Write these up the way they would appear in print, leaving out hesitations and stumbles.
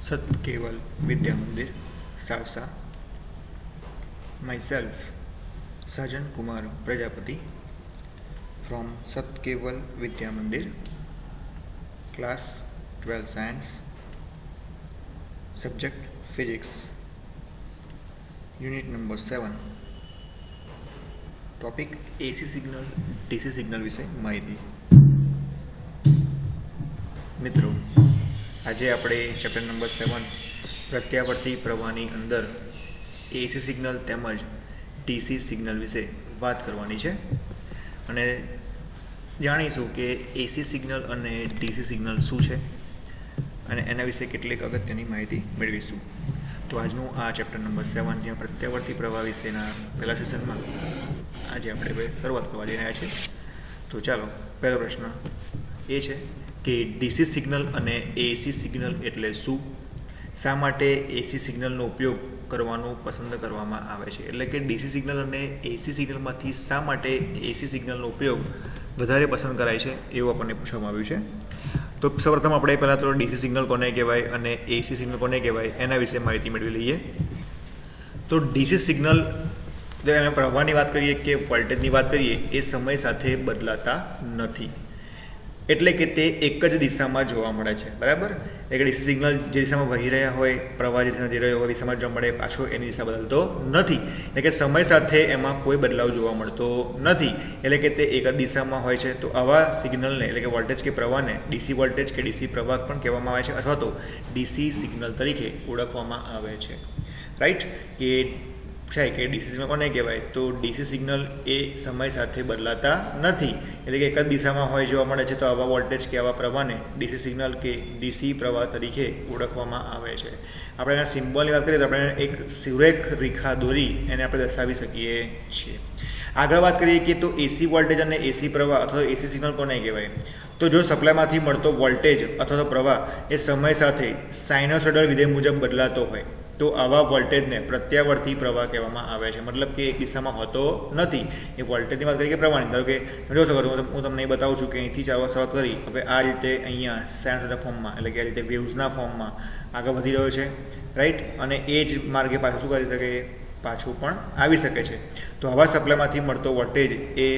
સતકેવલ Vidya Mandir સાવસા. Myself, Sajan Kumar Prajapati from Satkeval Vidya Mandir, class 12 science, subject physics, unit number 7, topic AC signal, DC signal વિશે માહિતી. મિત્રો, આજે આપણે chapter number 7 પ્રત્યાવર્તી પ્રવાહની અંદર એસી સિગ્નલ તેમજ ડીસી સિગ્નલ વિશે વાત કરવાની છે અને જાણીશું કે એસી સિગ્નલ અને ડીસી સિગ્નલ શું છે અને એના વિશે કેટલીક અગત્યની માહિતી મેળવીશું. તો આજનું આ ચેપ્ટર નંબર 7 જ્યાં પ્રત્યાવર્તી પ્રવાહ વિશેના પહેલા સેશનમાં આજે આપણે શરૂઆત કરવા જઈ રહ્યા છીએ. તો ચાલો, પહેલો પ્રશ્ન એ છે કે ડીસી સિગ્નલ અને એસી સિગ્નલ એટલે શું? શા માટે એસી સિગ્નલનો ઉપયોગ કરવાનું પસંદ કરવામાં આવે છે? એટલે કે ડીસી સિગ્નલ અને એસી સિગ્નલમાંથી શા માટે એસી સિગ્નલનો ઉપયોગ વધારે પસંદ કરાય છે એવું આપણને પૂછવામાં આવ્યું છે. તો સૌપ્રથમ આપણે પહેલાં તો ડીસી સિગ્નલ કોને કહેવાય અને એસી સિગ્નલ કોને કહેવાય એના વિશે માહિતી મેળવી લઈએ. તો ડીસી સિગ્નલ એમાં પ્રવાહની વાત કરીએ કે વોલ્ટેજની વાત કરીએ એ સમય સાથે બદલાતા નથી, એટલે કે તે એક જ દિશામાં જોવા મળે છે. બરાબર? એટલે કે ડીસી સિગ્નલ જે દિશામાં વહી રહ્યા હોય, પ્રવાહ જે દિશામાં જઈ રહ્યો હોય દિશામાં જોવા મળે, પાછો એની દિશા બદલતો નથી. એટલે કે સમય સાથે એમાં કોઈ બદલાવ જોવા મળતો નથી, એટલે કે તે એક જ દિશામાં હોય છે. તો આવા સિગ્નલને એટલે કે વોલ્ટેજ કે પ્રવાહને ડીસી વોલ્ટેજ કે ડીસી પ્રવાહ પણ કહેવામાં આવે છે અથવા તો ડીસી સિગ્નલ તરીકે ઓળખવામાં આવે છે. રાઈટ? કે છે કે ડીસી સિગ્નલ કોને કહેવાય? તો ડીસી સિગ્નલ એ સમય સાથે બદલાતા નથી, એટલે કે એક જ દિશામાં હોય જોવા મળે છે. તો આવા વોલ્ટેજ કે આવા પ્રવાહને ડીસી સિગ્નલ કે ડીસી પ્રવાહ તરીકે ઓળખવામાં આવે છે. આપણે એના સિમ્બોલની વાત કરીએ તો આપણે એક સુરેખ રેખા દોરી એને આપણે દર્શાવી શકીએ છીએ. આગળ વાત કરીએ કે તો એસી વોલ્ટેજ અને એસી પ્રવાહ અથવા એસી સિગ્નલ કોને કહેવાય? તો જો સપ્લાયમાંથી મળતો વોલ્ટેજ અથવા તો પ્રવાહ એ સમય સાથે સાઇનોસોઇડલ વિધેય મુજબ બદલાતો હોય તો આવા વોલ્ટેજને પ્રત્યાવર્તી પ્રવાહ કહેવામાં આવે છે. મતલબ કે એક દિશામાં હોતો નથી. એ વોલ્ટેજની વાત કરીએ કે પ્રવાહની, ધારો કે જો શકો હું તમને એ બતાવું છું કે અહીંથી શરૂઆત કરી હવે આ રીતે અહીંયા સાઇનોસોઇડલ ફોર્મમાં એટલે કે આ રીતે વેવ્સના ફોર્મમાં આગળ વધી રહ્યો છે. રાઈટ? અને એ જ માર્ગે પાછું શું કરી શકે? પાછું પણ આવી શકે છે. તો આવા સપ્લાયમાંથી મળતો વોલ્ટેજ એ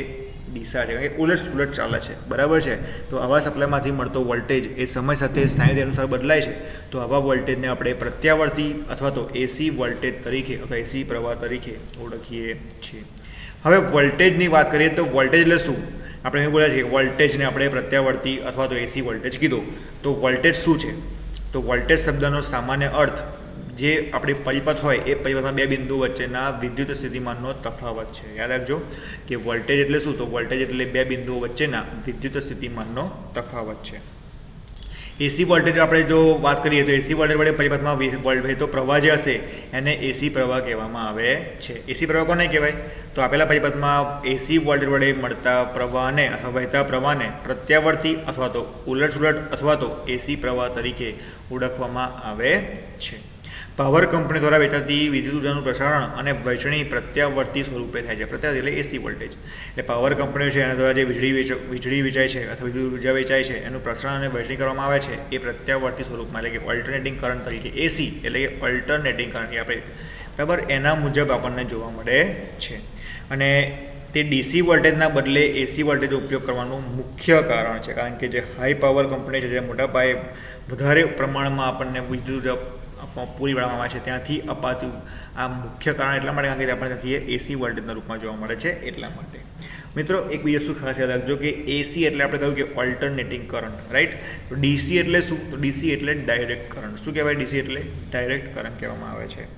દિશા છે, ઉલટ ચાલે છે. બરાબર છે? તો આવા સપ્લાયમાંથી મળતો વોલ્ટેજ એ સમય સાથે સાઇન અનુસાર બદલાય છે. તો આવા વોલ્ટેજને આપણે પ્રત્યાવર્તી અથવા તો એસી વોલ્ટેજ તરીકે અથવા એસી પ્રવાહ તરીકે ઓળખીએ છીએ. હવે વોલ્ટેજની વાત કરીએ તો વોલ્ટેજ એટલે શું? આપણે એવું બોલ્યા છીએ કે વોલ્ટેજને આપણે પ્રત્યાવર્તી અથવા તો એસી વોલ્ટેજ કીધો. તો વોલ્ટેજ શું છે? તો વોલ્ટેજ શબ્દનો સામાન્ય અર્થ જે આપણી પરિપથ હોય એ પરિપથમાં બે બિંદુ વચ્ચેના વિદ્યુત સ્થિતિમાનનો તફાવત છે. યાદ રાખજો કે વોલ્ટેજ એટલે શું? તો વોલ્ટેજ એટલે બે બિંદુઓ વચ્ચેના વિદ્યુત સ્થિતિમાનનો તફાવત છે. એસી વોલ્ટેજ આપણે જો વાત કરીએ તો એસી વોલ્ટેજ વડે પરિપથમાં વહેતો પ્રવાહ જે હશે એને એસી પ્રવાહ કહેવામાં આવે છે. એસી પ્રવાહ કોને કહેવાય? તો આપેલા પરિપથમાં એસી વોલ્ટેજ વડે મળતા પ્રવાહને અથવા વહેતા પ્રવાહને પ્રત્યાવર્તી અથવા તો ઉલટ અથવા તો એસી પ્રવાહ તરીકે ઓળખવામાં આવે છે. પાવર કંપની દ્વારા વેચાતી વિદ્યુત ઉર્જાનું પ્રસારણ અને વહેંચણી પ્રત્યાવર્તી સ્વરૂપે થાય છે. પ્રત્યાવર્તી એટલે એસી વોલ્ટેજ. એટલે પાવર કંપનીઓ છે એના દ્વારા જે વીજળી વેચાય છે અથવા વિદ્યુત ઉર્જા વેચાય છે એનું પ્રસારણ અને વહેંચણી કરવામાં આવે છે એ પ્રત્યાવર્તી સ્વરૂપમાં એટલે કે ઓલ્ટરનેટિંગ કરંટ તરીકે એસી એટલે કે ઓલ્ટરનેટિંગ કરંટ આપણે બરાબર એના મુજબ આપણને જોવા મળે છે. અને તે ડીસી વોલ્ટેજના બદલે એસી વોલ્ટેજનો ઉપયોગ કરવાનું મુખ્ય કારણ છે, કારણ કે જે હાઈ પાવર કંપની છે જે મોટા પાયે વધારે પ્રમાણમાં આપણને વિદ્યુત પૂરી પાડવામાં આવે છે ત્યાંથી અપાતું આ મુખ્ય કારણ એટલા માટે કારણ કે આપણે ત્યાંથી એસી વોલ્ટેજના રૂપમાં જોવા મળે છે એટલા માટે. મિત્રો, એક બીજું શું ખાસ યાદ રાખજો કે એસી એટલે આપણે કહ્યું કે ઓલ્ટરનેટિંગ કરંટ. રાઈટ? તો ડીસી એટલે શું? તો ડીસી એટલે ડાયરેક્ટ કરંટ. શું કહેવાય? ડીસી એટલે ડાયરેક્ટ કરંટ કહેવામાં આવે છે,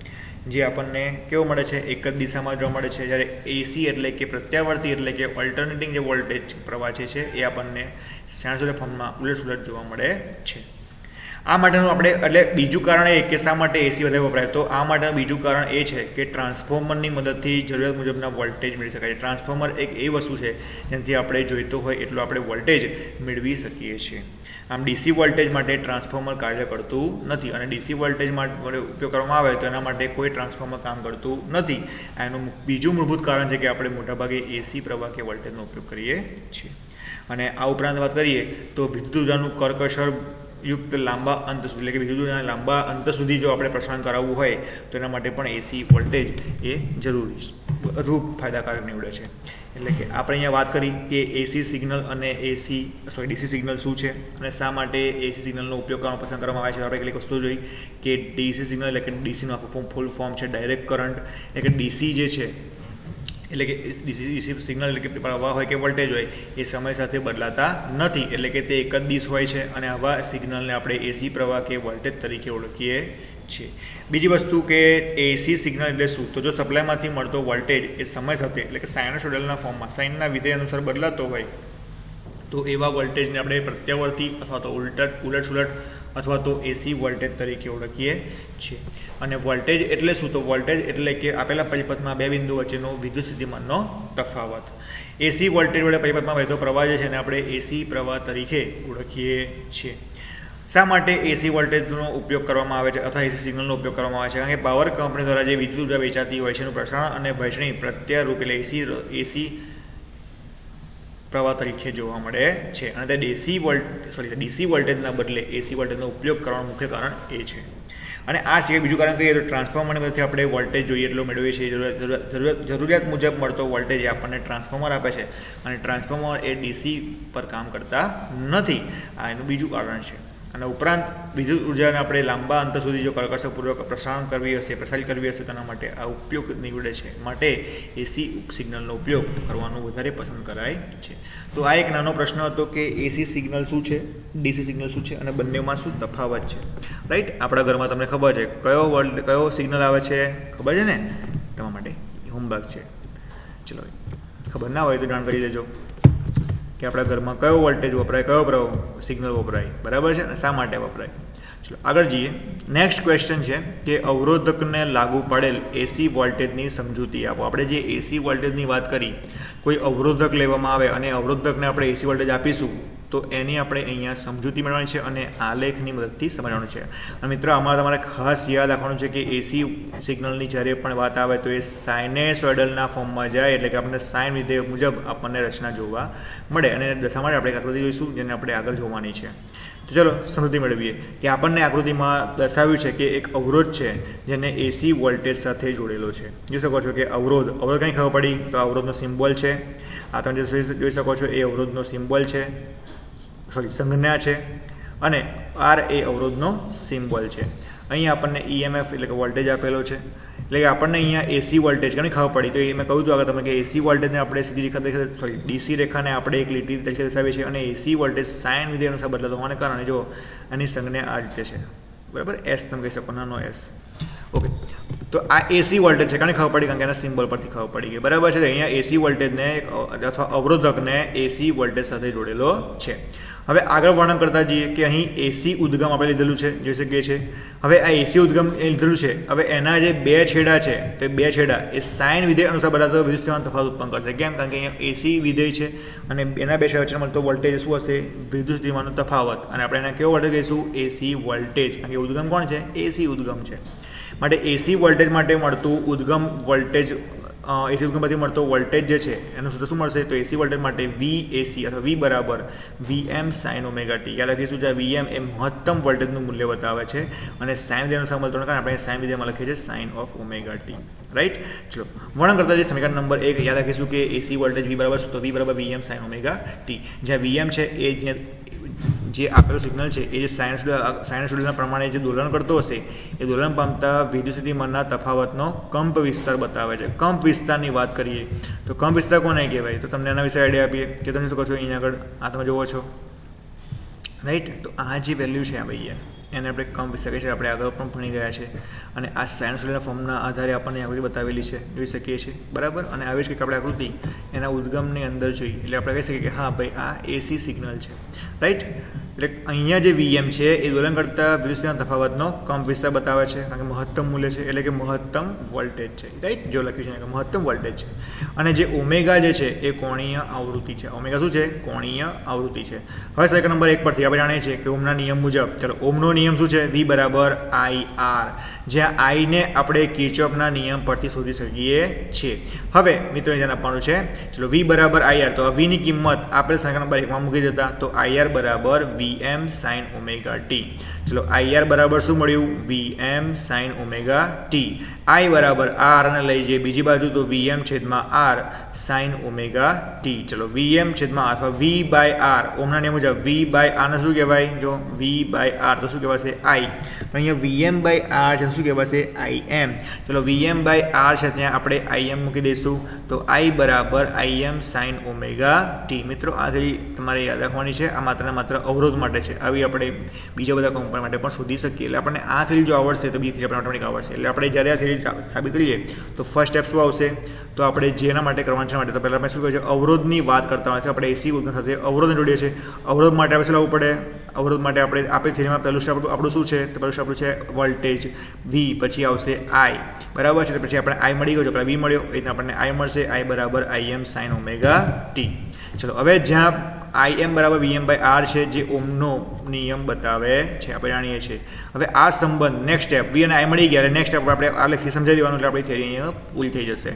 જે આપણને કેવો મળે છે? એક જ દિશામાં જોવા મળે છે. જ્યારે એસી એટલે કે પ્રત્યાવર્તી એટલે કે ઓલ્ટરનેટિંગ જે વોલ્ટેજ પ્રવાહ છે એ આપણને સાઇનોસોઇડલ ફોર્મમાં ઉલટ જોવા મળે છે. આ માટેનું આપણે એટલે બીજું કારણ એ કે શા માટે એસી વધારે વપરાય? તો આ માટેનું બીજું કારણ એ છે કે ટ્રાન્સફોર્મરની મદદથી જરૂરિયાત મુજબના વોલ્ટેજ મેળવી શકાય છે. ટ્રાન્સફોર્મર એક એવી વસ્તુ છે જેનાથી આપણે જોઈતો હોય એટલો આપણે વોલ્ટેજ મેળવી શકીએ છીએ. આમ ડીસી વોલ્ટેજ માટે ટ્રાન્સફોર્મર કાર્ય કરતું નથી અને ડીસી વોલ્ટેજ માટે ઉપયોગ કરવામાં આવે તો એના માટે કોઈ ટ્રાન્સફોર્મર કામ કરતું નથી. એનું બીજું મૂળભૂત કારણ છે કે આપણે મોટાભાગે એસી પ્રવાહ કે વોલ્ટેજનો ઉપયોગ કરીએ છીએ. અને આ ઉપરાંત વાત કરીએ તો વિદ્યુત ઉર્જાનું કરકસર યુક્ત લાંબા અંત સુધી એટલે કે વિદ્યુત લાંબા અંત સુધી જો આપણે પ્રસારણ કરાવવું હોય તો એના માટે પણ એસી વોલ્ટેજ એ જરૂરી વધુ ફાયદાકારક નીવડે છે. એટલે કે આપણે અહીંયા વાત કરી કે એસી સિગ્નલ અને ડીસી સિગ્નલ શું છે અને શા માટે એસી સિગ્નલનો ઉપયોગ કરવાનો પસંદ કરવામાં આવે છે. આપણે કેટલીક વસ્તુ જોઈ કે ડીસી સિગ્નલ એટલે કે ડીસીનું આખું ફૂલ ફોર્મ છે ડાયરેક્ટ કરંટ, એટલે કે ડીસી જે છે એટલે કે ડીસી સિગ્નલ એટલે કે પ્રવાહ હોય કે વોલ્ટેજ હોય એ સમય સાથે બદલાતા નથી, એટલે કે તે એક જ દિશ હોય છે અને આવા સિગ્નલને આપણે એસી પ્રવાહ કે વોલ્ટેજ તરીકે ઓળખીએ છીએ. બીજી વસ્તુ કે એસી સિગ્નલ એટલે શું, તો જો સપ્લાયમાંથી મળતો વોલ્ટેજ એ સમય સાથે એટલે કે સાઇનોસોઇડલના ફોર્મમાં સાઇનના વિધેય અનુસાર બદલાતો હોય તો એવા વોલ્ટેજને આપણે પ્રત્યાવર્તી અથવા તો ઉલટ અથવા તો એસી વોલ્ટેજ તરીકે ઓળખીએ છીએ. અને વોલ્ટેજ એટલે શું, તો વોલ્ટેજ એટલે કે આપેલા પરિપથમાં બે બિંદુ વચ્ચેનો વિદ્યુત સ્થિતિમાનનો તફાવત. એસી વોલ્ટેજ વડે પરિપથમાં વહેતો પ્રવાહ જે છે એને આપણે એસી પ્રવાહ તરીકે ઓળખીએ છીએ. શા માટે એસી વોલ્ટેજનો ઉપયોગ કરવામાં આવે છે અથવા એસી સિગ્નલનો ઉપયોગ કરવામાં આવે છે? કારણ કે પાવર કંપની દ્વારા જે વિદ્યુત ઉર્જા વેચાતી હોય છે એનું પ્રસારણ અને વહેંચણી પ્રત્યારૂપ એટલે એસી પ્રવાહ તરીકે જોવા મળે છે અને તે ડીસી વોલ્ટેજના બદલે એસી વોલ્ટેજનો ઉપયોગ કરવાનું મુખ્ય કારણ એ છે. અને આ સિવાય બીજું કારણ કહીએ તો ટ્રાન્સફોર્મરની મદદથી આપણે વોલ્ટેજ જોઈએ એટલો મેળવીએ છીએ. જરૂરિયાત મુજબ મળતો વોલ્ટેજ એ આપણને ટ્રાન્સફોર્મર આપે છે અને ટ્રાન્સફોર્મર એ ડીસી પર કામ કરતા નથી. આ એનું બીજું કારણ છે. અને ઉપરાંત વિદ્યુત ઉર્જાને આપણે લાંબા અંતર સુધી જો કરકસરપૂર્વક પ્રસારિત કરવી હશે તેના માટે આ ઉપયોગ નીવડે છે. માટે એસી સિગ્નલનો ઉપયોગ કરવાનું વધારે પસંદ કરાય છે. તો આ એક નાનો પ્રશ્ન હતો કે એસી સિગ્નલ શું છે, ડીસી સિગ્નલ શું છે અને બંનેમાં શું તફાવત છે. રાઈટ, આપણા ઘરમાં તમને ખબર છે કયો સિગ્નલ આવે છે, ખબર છે ને? તમારા માટે હોમવર્ક છે. ચલો, ખબર ના હોય તો જાણ કરી દેજો કે આપણા ઘરમાં કયો વોલ્ટેજ વપરાય, કયો સિગ્નલ વપરાય, બરાબર છે, અને શા માટે વપરાય. ચલો આગળ જઈએ. નેક્સ્ટ ક્વેશ્ચન છે કે અવરોધકને લાગુ પડેલ એસી વોલ્ટેજની સમજૂતી આપો. આપણે જે એસી વોલ્ટેજની વાત કરી, કોઈ અવરોધક લેવામાં આવે અને અવરોધકને આપણે એસી વોલ્ટેજ આપીશું તો એની આપણે અહીંયા સમજૂતી મેળવવાની છે અને આલેખની મદદથી સમજવાનું છે. અને મિત્રો આમાં તમારે ખાસ યાદ રાખવાનું છે કે એસી સિગ્નલની જ્યારે પણ વાત આવે તો એ સાઇનેસોઇડલના ફોર્મમાં જાય, એટલે કે આપણને સાઇન વિધેય મુજબ આપણને રચના જોવા મળે. અને દશા માટે આપણે આકૃતિ જોઈશું જેને આપણે આગળ જોવાની છે. તો ચલો સમૃદ્ધિ મેળવીએ કે આપણને આકૃતિમાં દર્શાવ્યું છે કે એક અવરોધ છે જેને એસી વોલ્ટેજ સાથે જોડેલો છે. જોઈ શકો છો કે અવરોધ કંઈ ખબર પડી તો અવરોધનો સિમ્બોલ છે. આ તમે જોઈ શકો છો એ અવરોધનો સિમ્બોલ છે, સંજ્ઞા છે, અને આર એ અવરોધનો સિમ્બોલ છે. અહીંયા આપણને ઈએમએફ એટલે કે વોલ્ટેજ આપેલો છે. એટલે કે આપણને અહીંયા એસી વોલ્ટેજ ઘણી ખબર પડી. તો એ મેં કહ્યું હતું આગળ તમે કે એસી વોલ્ટેજને આપણે સીધી રેખા ડીસી રેખાને આપણે એક લીટી તરીકે દર્શાવીએ છીએ અને એસી વોલ્ટેજ સાઇન વિધેય અનુસાર બદલાતો હોવાને કારણે જો એની સંજ્ઞા આ રીતે છે, બરાબર, એસ તમે કહી શકો, નાનો એસ. ઓકે, તો આ એસી વોલ્ટેજ છે, કારણ ખબર પડી કારણ કે એના સિમ્બોલ પરથી ખબર પડી ગઈ, બરાબર છે. અહીંયા એસી વોલ્ટેજને અથવા અવરોધકને એસી વોલ્ટેજ સાથે જોડેલો છે. હવે આગળ વર્ણન કરતા જઈએ કે અહીં એસી ઉદ્ગમ આપણે લીધેલું છે, જોઈ શકીએ છીએ. હવે આ એસી ઉદ્ગમ એ લીધેલું છે. હવે એના જે બે છેડા છે તો બે છેડા એ સાઇન વિધેય અનુસાર બદલાતો વિદ્યુત સ્થિતિમાન તફાવત ઉત્પન્ન કરશે. કેમ? કારણ કે અહીંયા એસી વિધેય છે અને એના બે છેડા વચ્ચે મળતો વોલ્ટેજ શું હશે? વિદ્યુત સ્થિતિમાનનો તફાવત. અને આપણે એના કેવો વોલ્ટેજ કહીશું? AC voltage. કારણ કે ઉદ્ગમ કોણ છે? એસી ઉદ્ગમ છે. માટે એસી વોલ્ટેજ માટે મળતું ઉદ્ગમ વોલ્ટેજ એસી ઉદ્ગમમાંથી મળતો વોલ્ટેજ જે છે એનું સૂત્ર શું મળશે? તો એસી વોલ્ટેજ માટે વી એસી અથવા વી બરાબર વીએમ સાઇન ઓમેગા ટી. યાદ રાખીશું જે વીએમ એ મહત્તમ વોલ્ટેજનું મૂલ્ય બતાવે છે અને સાઇન વિધેય અનુસાર મળતો કારણ આપણે સાઇન વિધેયમાં લખીએ છીએ sine of omega T. Right, ચલો વર્ણન કરતા જે સમીકરણ નંબર 1 યાદ રાખીશું કે એસી વોલ્ટેજ વી બરાબર તો વી બરાબર વીએમ સાઇન ઓમેગા ટી. જ્યાં વીએમ છે એ જે આપેલું સિગ્નલ છે એ જે સાઇનસોઇડલના પ્રમાણે જે દોલન કરતો હશે એ દોલન પામતા વિદ્યુત સ્થિતિમાનના તફાવતનો કંપ વિસ્તાર બતાવે છે. કંપ વિસ્તારની વાત કરીએ તો કંપ વિસ્તાર કોને કહેવાય? તો તમને એના વિશે આઈડિયા આપીએ કે તમે શું કહો છો? અહીંયા આગળ આ તમે જુઓ છો, રાઈટ. તો આ જે વેલ્યુ છે આ ભાઈ એને આપણે કંપ વિસ્તાર કહીએ છીએ. આપણે આગળ પણ ભણી ગયા છે અને આ સાઇનસોઇડલના ફોર્મના આધારે આપણને આકૃતિ બતાવેલી છે, જોઈ શકીએ છીએ, બરાબર. અને આવી જ કંઈક આપણે આકૃતિ એના ઉદ્ગમની અંદર જોઈ એટલે આપણે કહી શકીએ કે હા ભાઈ આ એસી સિગ્નલ છે, રાઈટ. એટલે અહીંયા જે વીએમ છે એ દોલન કરતા વિદ્યુત સ્થિતિમાનના તફાવતનો કંપ વિસ્તાર બતાવે છે કારણ કે મહત્તમ મૂલ્ય છે એટલે કે મહત્તમ વોલ્ટેજ છે, રાઈટ. જો લખ્યું છે કે મહત્તમ વોલ્ટેજ છે. અને જે ઓમેગા જે છે એ કોણીય આવૃત્તિ છે. ઓમેગા શું છે? કોણીય આવૃત્તિ છે. હવે સમીકરણ નંબર 1 પરથી આપણે જાણીએ છીએ કે ઓમના નિયમ મુજબ, ચલો ઓમનો નિયમ શું છે? વી બરાબર આઈ આર, જ્યાં આઈ ને આપણે કિર્ચોફના નિયમ પરથી શોધી શકીએ છીએ. હવે મિત્રો ધ્યાન આપવાનું છે, ચલો વી બરાબર આઈ આર. તો વી ની કિંમત આપણે સમીકરણ નંબર 1 માં મૂકી દેતા તો આઈ આર બરાબર Vm sin ઓમેગા ટી. ચલો IR બરાબર શું મળ્યું? Vm sin omega T. I બરાબર R ને લઈ જઈએ બીજી બાજુ તો Vm છેદમાં R sin ઓમેગા ટી. ચલો Vm છેદમાં અથવા V બાય R ઓમના નિયમ મુજબ V બાય R ને શું કહેવાય? જો V બાય R તો શું કહેવાશે? I. અહીંયા Vm બાય R છે શું કહેવાશે? Im. ચલો Vm બાય R છે ત્યાં આપણે Im મૂકી દઈશું તો I બરાબર Im sin ઓમેગા ટી. મિત્રો આ થેરી તમારે યાદ રાખવાની છે. આ માત્ર ને માત્ર અવરોધ માટે છે. આવી આપણે બીજા બધા કોમ્પોનન્ટ માટે પણ શોધી શકીએ. એટલે આપણને આ થેરી જો આવડશે તો બીજી થેરી આપણે ઓટોમેટિક આવડશે. એટલે આપણે જ્યારે આ થેરી સાબિત કરીએ તો ફર્સ્ટ સ્ટેપ શું આવશે? તો આપણે જેના માટે કરવાનું છે માટે તો પહેલાં આપણે શું કહે છે? અવરોધની વાત કરતા હોય છે. આપણે એસી ઉદ્ગમ સાથે અવરોધને જોડીએ છીએ. અવરોધ માટે આપણે શું લાવવું પડે? અવરોધ માટે આપણે આપણી થિયરીમાં પહેલું સ્ટેપ આપણું શું છે? તો પહેલું સ્ટેપ આપણું છે વોલ્ટેજ V, પછી આવશે I, બરાબર છે. પછી આપણે I મળી ગયો છે, પહેલાં V મળ્યો, એ રીતના આપણને I મળશે. I બરાબર Im sin ઓમેગા ટી. ચલો હવે જ્યાં Im બરાબર Vm બાય R છે જે ઓમનો નિયમ બતાવે છે આપણે જાણીએ છીએ. હવે આ સંબંધ નેક્સ્ટ સ્ટેપ V અને I મળી ગયા એટલે નેક્સ્ટ સ્ટેપ આપણે આ લખી સમજાવી દેવાનું એટલે આપણી થિયરી અહીંયા પૂરી થઈ જશે.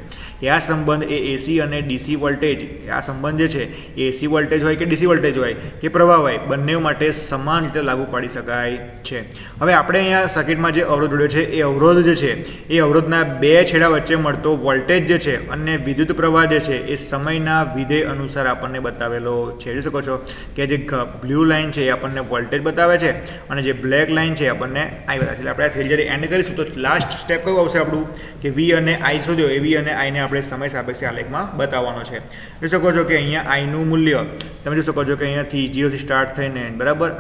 આ સંબંધ એ એસી અને ડીસી વોલ્ટેજ, આ સંબંધ જે છે એસી વોલ્ટેજ હોય કે ડીસી વોલ્ટેજ હોય કે પ્રવાહ હોય બંને માટે સમાન રીતે લાગુ પાડી શકાય છે. હવે આપણે અહીંયા સર્કિટમાં જે અવરોધ જોડ્યો છે એ અવરોધ જે છે એ અવરોધના બે છેડા વચ્ચે મળતો વોલ્ટેજ જે છે અને વિદ્યુત પ્રવાહ જે છે એ સમયના વિધેય અનુસાર આપણને બતાવેલો છે. જોઈ શકો છો કે જે બ્લુ લાઇન છે એ આપણને વોલ્ટેજ બતાવે છે અને જે બ્લેક લાઇન છે આપણને I બતાવે છે. એટલે આપણે આ થિયરી જ્યારે એન્ડ કરીશું તો લાસ્ટ સ્ટેપ કયું આવશે આપણું? કે V અને I શોધ્યો એ V અને I ને આપણે સમય સાપેક્ષે આલેખમાં બતાવવાનો છે. જોઈ શકો છો કે અહીંયા I નું મૂલ્ય તમે જોઈ શકો છો કે અહીંયાથી 0 થી સ્ટાર્ટ થઈને બરાબર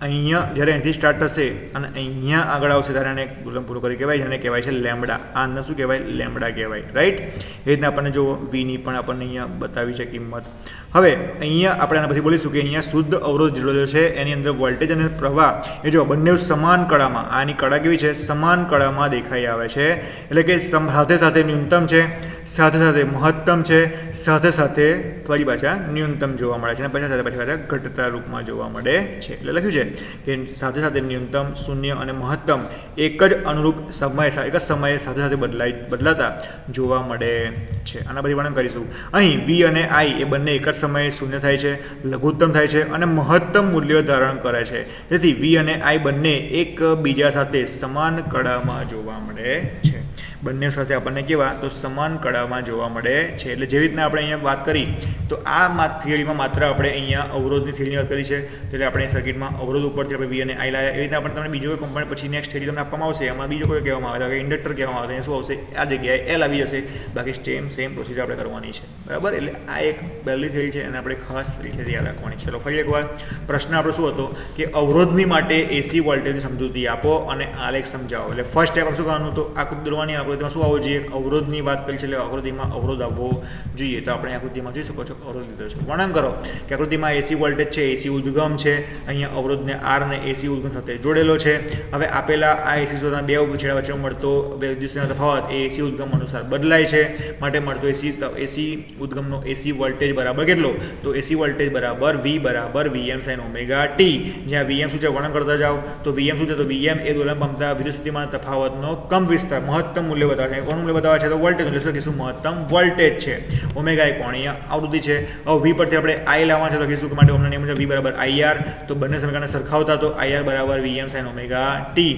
અહીંયા જ્યારે અહીંથી સ્ટાર્ટ થશે અને અહીંયા આગળ આવશે ત્યારે એને પૂરું કરી કહેવાય, જેને કહેવાય છે લેમ્બડા. આ અંદર શું કહેવાય? લેમ્બડા કહેવાય, રાઈટ? એ રીતના આપણને જો Vની પણ આપણને અહીંયા બતાવી છે કિંમત. હવે અહીંયા આપણે આના પછી બોલીશું કે અહીંયા શુદ્ધ અવરોધ જોડેલો છે એની અંદર વોલ્ટેજ અને પ્રવાહ એ જો બંને સમાન કળામાં, આની કળા કેવી છે? સમાન કળામાં દેખાઈ આવે છે. એટલે કે સાથે સાથે ન્યૂનતમ છે, સાથે સાથે મહત્તમ છે, સાથે સાથે ફરી પાછા ન્યૂનતમ જોવા મળે છે અને પછી સાથે પાછા ઘટતા રૂપમાં જોવા મળે છે. એટલે લખ્યું છે કે સાથે સાથે ન્યૂનતમ, શૂન્ય અને મહત્તમ એક જ અનુરૂપ સમય, એક જ સમયે સાથે સાથે બદલાતા જોવા મળે છે. આના પછી વર્ણન કરીશું. અહીં V અને I એ બંને એક જ સમયે શૂન્ય થાય છે, લઘુત્તમ થાય છે અને મહત્તમ મૂલ્યો ધારણ કરે છે. તેથી V અને I બંને એકબીજા સાથે સમાન કળામાં જોવા મળે છે. બંને સાથે આપણને કેવા? તો સમાન કળામાં જોવા મળે છે. એટલે જેવી રીતના આપણે અહીંયા વાત કરી તો આ થિયરીમાં માત્ર આપણે અહીંયા અવરોધની થિયરીની વાત કરી છે. એટલે આપણે સર્કિટમાં અવરોધ ઉપરથી આપણે V અને I લાવ્યા. એવી રીતના આપણે તમને બીજો કોઈ કોમ્પોનન્ટ પછી નેક્સ્ટ થિયરી તમને આપવામાં આવશે. એમાં બીજો કોઈ કહેવામાં આવે તો ઇન્ડક્ટર કહેવામાં આવે તો શું આવશે? આ જગ્યાએ L આવી જશે. બાકી સેમ પ્રોસિજર આપણે કરવાની છે, બરાબર? એટલે આ એક પહેલી થિયરી છે અને આપણે ખાસ રીતે યાદ રાખવાની છે. ચલો ફરી એકવાર પ્રશ્ન આપણો શું હતો કે અવરોધની માટે એસી વોલ્ટેજની સમજૂતી આપો અને આલેખ સમજાવો. એટલે ફર્સ્ટ સ્ટેપ આપણે શું કરવાનું? તો આકૃતિ દોરવાની. આકૃતિમાં શું આવવું જોઈએ? અવરોધની વાત કરી છે એટલે આકૃતિમાં અવરોધ આવવો જોઈએ. તો આપણે આકૃતિમાં જોઈ શકો છો અવરોધ લીધો છે. વર્ણન કરો કે આકૃતિમાં એસી વોલ્ટેજ છે, એસી ઉદ્ગમ છે, અહીંયા અવરોધને R અને એસી ઉદ્ગમ સાથે જોડેલો છે. હવે આપેલા આ એસી શોધના બે છેડા વચ્ચે મળતો વિદ્યુતનો તફાવત એ એસી ઉદ્ગમ અનુસાર બદલાય છે. માટે મળતો એસી ઉદ્ગમનો એસી વોલ્ટેજ બરાબર કેટલો? તો એસી વોલ્ટેજ બરાબર V બરાબર Vm sin ઓમેગા ટી. જ્યાં Vm શું છે વર્ણન કરતા જાઓ તો Vm શું છે? તો Vm એ દોલન પામતા વિદ્યુત સ્થિતિમાન તફાવતનો કંપ વિસ્તાર, મહત્તમ મૂલ્ય બતાવે છે. કોનું મૂલ્ય બતાવે છે? તો વોલ્ટેજ. એટલે કહીશું મહત્તમ વોલ્ટેજ છે. ઓમેગા એ કોણીય આવૃત્તિ છે. હવે V પરથી આપણે I લાવવાનું છે તો કહીશું કે માટે ઓમના નિયમ મુજબ V બરાબર IR. તો બંને સમીકરણને સરખાવતા તો IR બરાબર Vm sin omega T.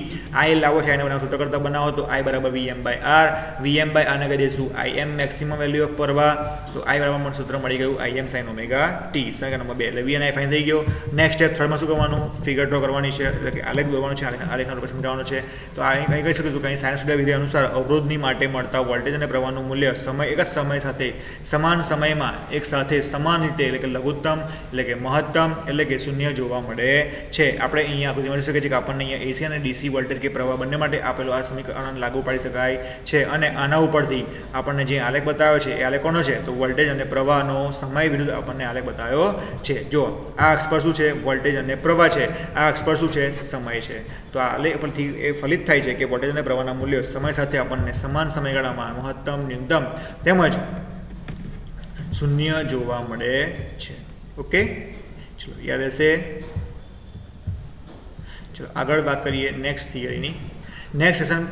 I લાવો છે, આને બનાવો સૂત્ર કરતા બનાવો તો I બરાબર Vm by R. Vm by આને કહી દઈશું Im મેક્સિમમ વેલ્યુ ઓફ પ્રવાહ. તો I બરાબર સૂત્ર મળી ગયું Im sin ઓમેગા ટી. સમીકરણ નંબર 2 એટલે V અને I ફાઇન થઈ ગયો. નેક્સ્ટ સ્ટેપ થર્ડમાં શું કરવાનું? ફિગર ડ્રો કરવાની છે, એટલે કે આલેખ દોરવાનો છે. આલેખના રૂપે સમજાવવાનો છે. તો આ અહીં કહી શકીશું કે અહીં સાઇનસોઇડલ વિધેય અનુસાર અવરોધની માટે મળતા વોલ્ટેજ અને પ્રવાહનું મૂલ્ય એક જ સમય સાથે સમાન સમયમાં એક સાથે સમાન રીતે એટલે કે લઘુત્તમ એટલે કે મહત્તમ એટલે કે શૂન્ય જોવા મળે છે. આપણે અહીંયા આકૃતિમાં જોઈ શકીએ છીએ કે આપણને અહીંયા એસી અને ડીસી વોલ્ટેજ કે પ્રવાહ બંને માટે આપેલો આ સમીકરણ લાગુ પાડી શકાય છે. અને આના ઉપરથી આપણને જે આલેખ બતાવ્યો છે એ આલેખ કોનો છે? તો વોલ્ટેજ અને પ્રવાહનો સમય વિરુદ્ધ આપણને આલેખ બતાવ્યો છે. જો આ અક્ષ પર શું છે? વોલ્ટેજ અને પ્રવાહ છે. આ અક્ષ પર શું છે? સમય છે. તો આ આલેખ પરથી એ ફલિત થાય છે કે વોલ્ટેજ અને પ્રવાહના મૂલ્યો સમય સાથે આપણને સમાન સમયગાળામાં મહત્તમ, ન્યૂનતમ તેમજ શૂન્ય જોવા મળે છે. ઓકે, ચલો યાદ રહેશે. ચલો આગળ વાત કરીએ નેક્સ્ટ થિયરીની. નેક્સ્ટ સેશન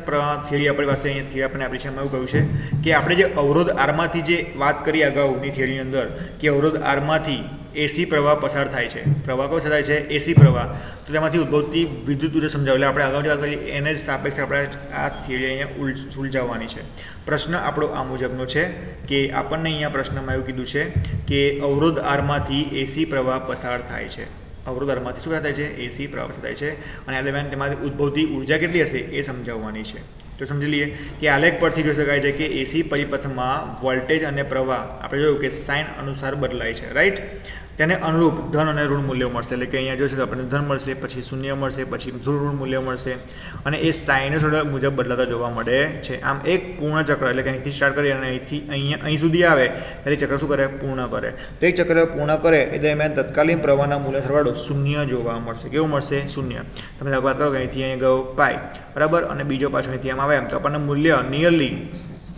થિયરી આપણી પાસે અહીંયા થિયરી આપણને આપણી છે. એમાં એવું કહ્યું છે કે આપણે જે અવરોધ આરમાંથી જે વાત કરી અગાઉની થિયરીની અંદર કે અવરોધ આરમાંથી એસી પ્રવાહ પસાર થાય છે, પ્રવાહ કયો થાય છે? એસી પ્રવાહ. તો તેમાંથી ઉદ્ભવતી વિદ્યુત ઉર્જા સમજાવો. એટલે આપણે અગાઉ જે વાત કરી એને જ સાપેક્ષે આપણે આ થિયરી અહીંયા સુલઝાવવાની છે. પ્રશ્ન આપણો આ મુજબનો છે કે આપણને અહીંયા પ્રશ્નમાં એવું કીધું છે કે અવરોધ આરમાંથી એસી પ્રવાહ પસાર થાય છે. અવરોધ આરમાંથી શું થાય છે? એસી પ્રવાહ પસાર થાય છે. અને આ દરમિયાન તેમાંથી ઉદ્ભવતી ઉર્જા કેટલી હશે એ સમજાવવાની છે. તો સમજી લઈએ કે આલેખ પરથી જોઈ શકાય છે કે એસી પરિપથમાં વોલ્ટેજ અને પ્રવાહ આપણે જોયું કે સાઇન અનુસાર બદલાય છે, રાઈટ? તેને અનુરૂપ ધન અને ઋણ મૂલ્યો મળશે. એટલે કે અહીંયા જોઈશે તો આપણને ધન મળશે, પછી શૂન્ય મળશે, પછી ઋણ મૂલ્ય મળશે અને એ સાઇનસોઇડલ મુજબ બદલાતા જોવા મળે છે. આમ એક પૂર્ણ ચક્ર એટલે કે અહીંથી સ્ટાર્ટ કરી અને અહીંથી અહીં સુધી આવે ત્યારે ચક્ર શું કરે? પૂર્ણ કરે. તો એક ચક્ર પૂર્ણ કરે એ દરમિયાન તત્કાલીન પ્રવાહના મૂલ્ય સરવાળો શૂન્ય જોવા મળશે. કેવું મળશે? શૂન્ય. તમે વાત કરો કે અહીંથી અહીં ગયો પાઈ, બરાબર, અને બીજો પાછો અહીંથી આમ આવે એમ તો આપણને મૂલ્ય નિયરલી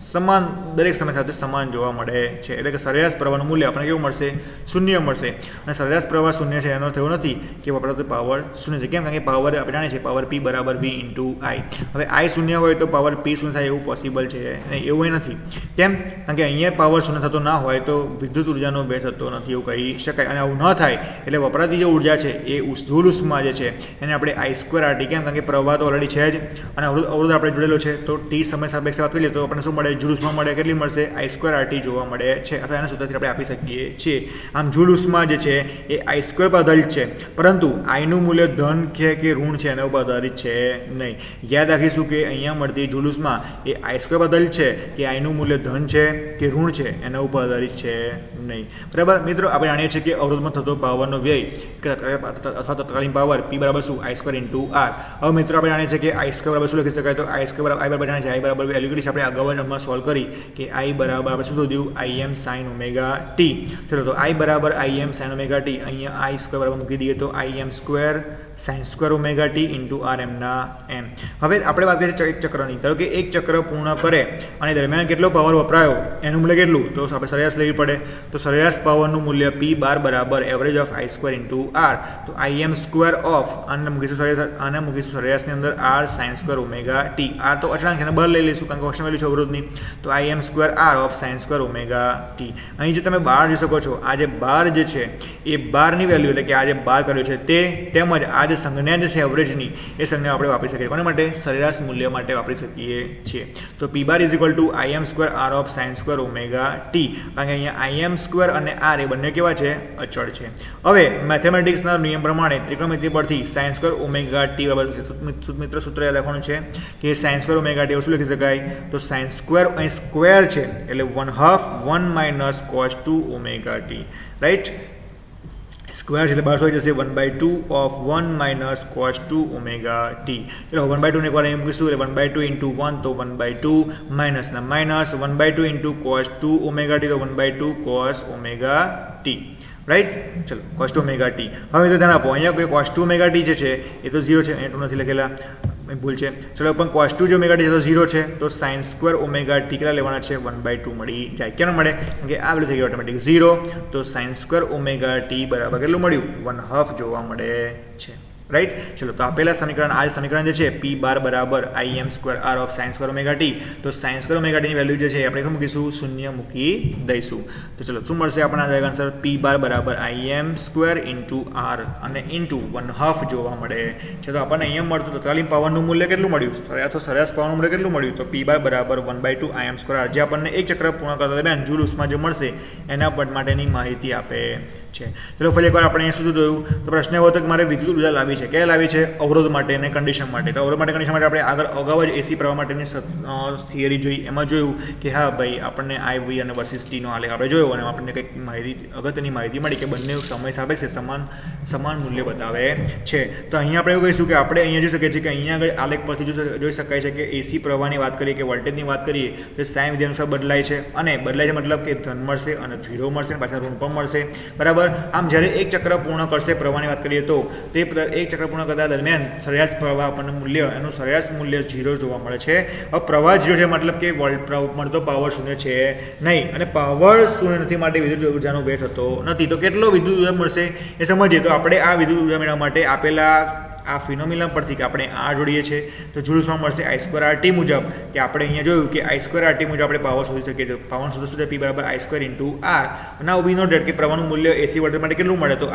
સમાન દરેક સમય સાથે સમાન જોવા મળે છે. એટલે કે સરેરાશ પ્રવાહનું મૂલ્ય આપણને કેવું મળશે? શૂન્ય મળશે. અને સરેરાશ પ્રવાહ શૂન્ય છે એનો થયો નથી કે વપરાતો પાવર શૂન્ય છે. કેમ? કારણ કે પાવર આપણે જાણીએ છીએ પાવર P બરાબર V ઇન્ટુ I. હવે I શૂન્ય હોય તો પાવર P શૂન્ય થાય એવું પોસિબલ છે નહીં, એવું નથી. કેમ? કારણ કે અહીંયા પાવર શૂન્ય થતો ના હોય તો વિદ્યુત ઉર્જાનો વ્યય થતો નથી એવું કહી શકાય. અને આવું ન થાય એટલે વપરાતી જે ઉર્જા છે એ જૂલ ઉષ્મા જે છે એને આપણે I²RT, કેમ? કારણ કે પ્રવાહ તો ઓલરેડી છે જ અને અવરોધ આપણે જોડેલો છે તો T સમય સાપેક્ષે વાત કરીએ તો આપણને શું મળે? જૂલ ઉષ્મા મળે. કેટલી મળશે? I²RT જોવા મળે છે. અથવા એના સૂત્રથી આપણે આપી શકીએ છીએ. આમ જૂલ ઉષ્મા જે છે એ I² પર આધારિત છે, પરંતુ I નું મૂલ્ય ધન છે કે ઋણ છે એના ઉપર આધારિત છે નહીં. યાદ રાખીશું કે અહીંયા મળતી જૂલ ઉષ્મા એ I² પર આધારિત છે કે I નું મૂલ્ય ધન છે કે ઋણ છે એના ઉપર આધારિત છે નહીં. બરાબર મિત્રો, આપણે જાણીએ છીએ કે અવરોધમાં થતો પાવરનો વ્યય અથવા તત્કાલીન પાવર P બરાબર શું? I² into R. હવે મિત્રો આપણે જાણીએ છીએ કે I² બરાબર શું લખી શકાય? તો I² બરાબર I બરાબર જાણીએ છીએ I બરાબર વેલ્યુ કેટલી છે આપણે અગાઉ નંબર સોલ્વ કરી કે I બરાબર આપણે શું શોધ્યું? Im sin omega t. ચલો તો I બરાબર Im sin omega t. અહીંયા I² બરાબર મૂકી દઈએ તો Im² sin² omega t into R m ના m. હવે આપણે વાત કરીએ એક ચક્રની. ધારો કે એક ચક્ર પૂર્ણ કરે અને દરમિયાન કેટલો પાવર વપરાયો એનું મૂલ્ય કેટલું? તો આપણે સરેરાશ લેવી પડે. તો સરેરાશ પાવરનું મૂલ્ય P બાર બરાબર average of I² into R. તો Im² ઓફ આને મૂકીશું સરેરાશની અંદર R sin² omega t. R તો અચળાંક છે, બહાર લઈ લઈશું કારણ કે કોન્સ્ટન્ટ વેલ્યુ છે અવરોધની. તો Im² R of sin² omega t. અહીં જે તમે બાર જોઈ શકો છો, આ જે બાર જે છે એ બારની વેલ્યુ એટલે કે આ જે બાર કર્યો છે તે તેમજ આ જે સંજ્ઞા જે છે એવરેજની એ સંજ્ઞા આપણે વાપરી શકીએ. કોને માટે? સરેરાશ મૂલ્ય માટે વાપરી શકીએ છીએ. તો P bar is equal to Im² R of sin² omega t. કારણ કે અહીંયા Im² અને R એ બંને કેવા છે? અચળ છે. હવે મેથેમેટિક્સના નિયમ પ્રમાણે ત્રિકોણમિતિ પરથી sin² omega t બરાબર મિત્ર સૂત્ર યાદ રાખવાનું છે કે sin² omega t શું લખી શકાય? તો sin² અહીં સ્ક્વેર છે એટલે 1/2 1 minus cos 2 omega t, right? Square છે એટલે બહાર થઈ જશે 1/2 of 1 minus cos 2 omega t. એટલે 1/2 ને એકવાર અહીં મૂકીશું એટલે 1/2 ઇન્ટુ 1 તો 1/2 માઇનસ ના minus 1/2 into cos 2 omega t તો 1/2 cos omega t, રાઈટ? ચલો cos 2 omega t. હવે તો ધ્યાન આપો અહીંયા કોઈ cos 2 omega t જે છે એ તો 0 છે, અહીંયા 2 નથી લખેલા, ભૂલ છે. ચલો પણ cos 2 જે omega t છે તો 0 છે તો sin² omega t કેટલા લેવાના છે? 1/2 મળી જાય. કેમ મળે? કારણ કે આ વેલ્યુ થઈ ગઈ ઓટોમેટિક 0. તો sin² omega t બરાબર કેટલું મળ્યું? 1/2 જોવા મળે છે, રાઈટ? ચલો તો આપેલા સમીકરણ આ સમીકરણ જે છે P બાર બરાબર Im² R of sin² omega t. તો sin² omega t ની વેલ્યુ જે છે આપણે શું મૂકીશું? શૂન્ય મૂકી દઈશું. તો ચલો શું મળશે આપણને આ આન્સર? P બાર બરાબર Im² ઇન્ટુ R અને ઇન્ટુ 1/2 જોવા મળે છે. તો આપણને અહીંયા મળતું તત્કાલીન પાવરનું મૂલ્ય કેટલું મળ્યું? અથવા સરેરાશ પાવરનું મૂલ્ય કેટલું મળ્યું? તો P બાર બરાબર 1/2 Im² R, જે આપણને એક ચક્ર પૂર્ણ કરતા દરમિયાન જૂલ ઉષ્મા જે મળશે એના માટેની માહિતી આપે છે. ચલો ફરી એકવાર આપણે શું જોયું? તો પ્રશ્ન એવો હતો કે મારે વિદ્યુત ઉર્જા લાવી છે. ક્યાં લાવી છે? અવરોધ માટે અને કન્ડિશન માટે. તો અવરોધ માટે કન્ડિશન માટે આપણે અગાઉ જ એસી પ્રવાહ માટેની થિયરી જોઈ. એમાં જોયું કે હા ભાઈ આપણને IV અને વર્સિસ T નો આલેખ આપણે જોયો અને આપણને કંઈક માહિતી અગત્યની માહિતી મળી કે બંને સમય સાપેક્ષે સમાન મૂલ્ય બતાવે છે. તો અહીંયા આપણે એવું કહીશું કે આપણે અહીંયા જોઈ શકીએ છીએ કે અહીંયા આગળ આલેખ પરથી જોઈ શકાય છે કે એસી પ્રવાહની વાત કરીએ કે વોલ્ટેજની વાત કરીએ તો સાઇન વિધિ અનુસાર બદલાય છે અને બદલાય છે મતલબ કે ધન મળશે અને 0 મળશે અને પાછા ઋણ પણ મળશે, બરાબર? આમ જ્યારે એક ચક્ર પૂર્ણ કરશે પ્રવાહની વાત કરીએ તો તે એક ચક્ર પૂર્ણ કરતા દરમિયાન સરેરાશ પ્રવાહ આપણને મૂલ્ય એનું સરેરાશ મૂલ્ય 0 જોવા મળે છે. હવે પ્રવાહ 0 છે મતલબ કે મળતો પાવર શૂન્ય છે નહીં અને પાવર શૂન્ય નથી માટે વિદ્યુત ઉર્જાનો વ્યય થતો નથી. તો કેટલો વિદ્યુત ઉર્જા મળશે એ સમજીએ. તો આપણે આ વિદ્યુત ઉર્જા મેળવવા માટે આપેલા આ ફિનોમિના પરથી કે આપણે આ જોડીએ છીએ તો જુલ્સમાં મળશે I સ્ક્વેર RT મુજબ કે આપણે અહીંયા જોયું કે I સ્ક્વેર RT મુજબ આપણે પાવર શોધી શકીએ છીએ. પાવર શોધશું તો P બરાબર I square into R. Now we know that કે પ્રવાહનું મૂલ્ય AC વોલ્ટેજ માટે કેટલું મળે તો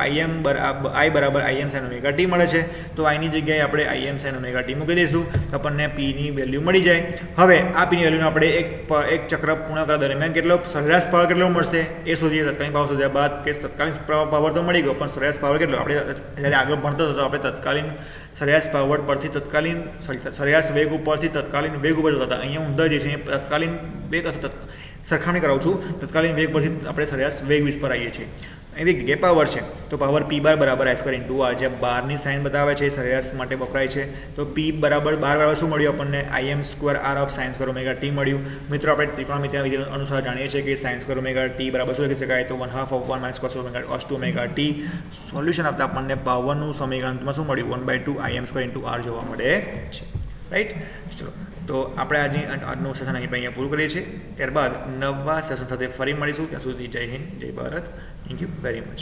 I બરાબર Im sin ઓમેગા t મળે છે. તો I ની જગ્યાએ આપણે Im sin ઓમેગા t મૂકી દઈશું તો આપણને P ની વેલ્યુ મળી જાય. હવે આ P ની વેલ્યુને આપણે એક ચક્ર પૂર્ણ કરવા દરમિયાન કેટલો સરેરાશ પાવર કેટલો મળશે એ શોધીએ. તત્કાલીન પાવર શોધ્યા બાદ કે તત્કાલીન પાવર તો મળી ગયો પણ સરેરાશ પાવર કેટલો આપણે જ્યારે આગળ ભણતો હતો તો આપણે તત્કાલીન સરેરાશ પાવર પરથી તત્કાલીન સરેરાશ વેગ ઉપરથી તત્કાલીન વેગ ઉપર જતા હતા. અહીંયા ઊંધા જે છે તત્કાલીન વેગ અથવા સરખામણી કરાવું છું. તત્કાલીન વેગ પરથી આપણે સરેરાશ વેગ વિશે પર આવીએ છીએ. એવી જગ્યાએ પાવર છે તો પાવર P બાર બરાબર I સ્ક્વેર ઇન્ટુ R. જે બારની સાઇન બતાવે છે સરેરાશ માટે વપરાય છે તો P બરાબર બરાબર શું મળ્યું આપણને Im square R of sine square omega t મળ્યું. મિત્રો આપણે ત્રિકોણમિતિના વિધિ અનુસાર જાણીએ છીએ કે સાઇન સ્ક્વેર ઓમેગા t બરાબર શું લખી શકાય તો 1/2 of 1 minus cos omega t. Solution આપતા આપણને પાવરનું સમીકરણમાં શું મળ્યું 1/2 Im સ્ક્વેર ઇન્ટુ R જોવા મળે છે. રાઈટ. ચલો તો આપણે આજનું સેશન અહીંયા પૂરું કરીએ છીએ. ત્યારબાદ નવા સેશન સાથે ફરી મળીશું. ત્યાં સુધી જય હિન્દ, જય Bharat. Thank you very much.